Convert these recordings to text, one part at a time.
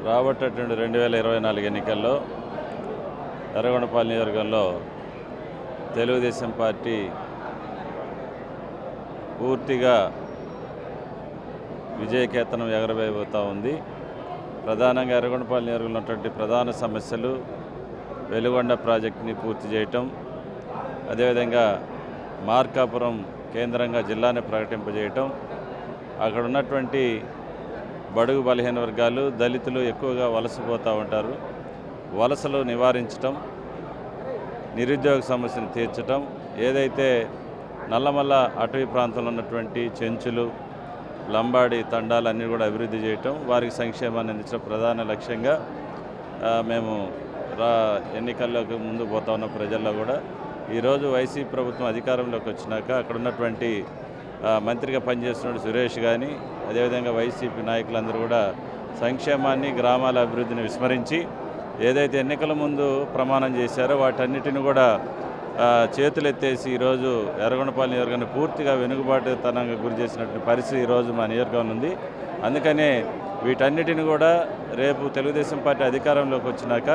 రాబట్టేటువంటి 2024 ఎన్నికల్లో ఎర్రగొండపాలెం నియోజకవర్గంలో తెలుగుదేశం పార్టీ పూర్తిగా విజయకేతనం ఎగరవేయబోతూ ఉంది. ప్రధానంగా ఎర్రగొండపాలెం నియోజకవర్గంలో ఉన్నటువంటి ప్రధాన సమస్యలు వెలుగొండ ప్రాజెక్టుని పూర్తి చేయటం, అదేవిధంగా మార్కాపురం కేంద్రంగా జిల్లాని ప్రకటింపజేయటం, అక్కడ ఉన్నటువంటి బడుగు బలహీన వర్గాలు దళితులు ఎక్కువగా వలసపోతూ ఉంటారు, వలసలు నివారించటం, నిరుద్యోగ సమస్యను తీర్చటం, ఏదైతే నల్లమల్ల అటవీ ప్రాంతంలో ఉన్నటువంటి చెంచులు లంబాడి తండాలన్నీ కూడా అభివృద్ధి చేయటం, వారికి సంక్షేమాన్ని అందించడం ప్రధాన లక్ష్యంగా మేము ఎన్నికల్లోకి ముందుకు పోతా ఉన్న ప్రజల్లో కూడా ఈరోజు వైసీపీ ప్రభుత్వం అధికారంలోకి వచ్చినాక అక్కడ ఉన్నటువంటి మంత్రిగా పనిచేస్తున్న సురేష్ కానీ అదేవిధంగా వైసీపీ నాయకులందరూ కూడా సంక్షేమాన్ని గ్రామాల అభివృద్ధిని విస్మరించి ఏదైతే ఎన్నికల ముందు ప్రమాణం చేశారో వాటన్నిటిని కూడా చేతులెత్తేసి ఈరోజు ఎర్రగొండపాలెం నియోజకవర్గాన్ని పూర్తిగా వెనుకబాటుతనంగా గురి చేసినటువంటి పరిస్థితి ఈరోజు మా నియోజకవర్గంలో ఉంది. అందుకనే వీటన్నిటిని కూడా రేపు తెలుగుదేశం పార్టీ అధికారంలోకి వచ్చినాక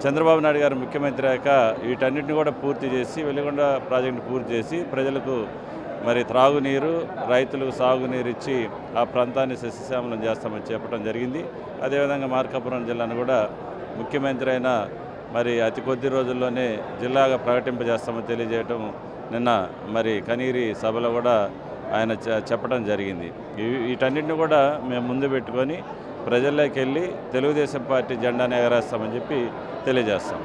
చంద్రబాబు నాయుడు గారు ముఖ్యమంత్రి అయ్యాక వీటన్నిటిని కూడా పూర్తి చేసి వెలుగొండ ప్రాజెక్టును పూర్తి చేసి ప్రజలకు మరి త్రాగునీరు, రైతులకు సాగునీరు ఇచ్చి ఆ ప్రాంతాన్ని సస్యశ్యామలం చేస్తామని చెప్పడం జరిగింది. అదేవిధంగా మార్కాపురం జిల్లాను కూడా ముఖ్యమంత్రి అయిన మరి అతి కొద్ది రోజుల్లోనే జిల్లాగా ప్రకటింపజేస్తామని తెలియజేయటం నిన్న మరి కనీరి సభలో కూడా ఆయన చెప్పడం జరిగింది. వీటన్నిటిని కూడా మేము ముందు పెట్టుకొని ప్రజల్లోకి వెళ్ళి తెలుగుదేశం పార్టీ జెండాను ఎగరేస్తామని చెప్పి తెలియజేస్తాం.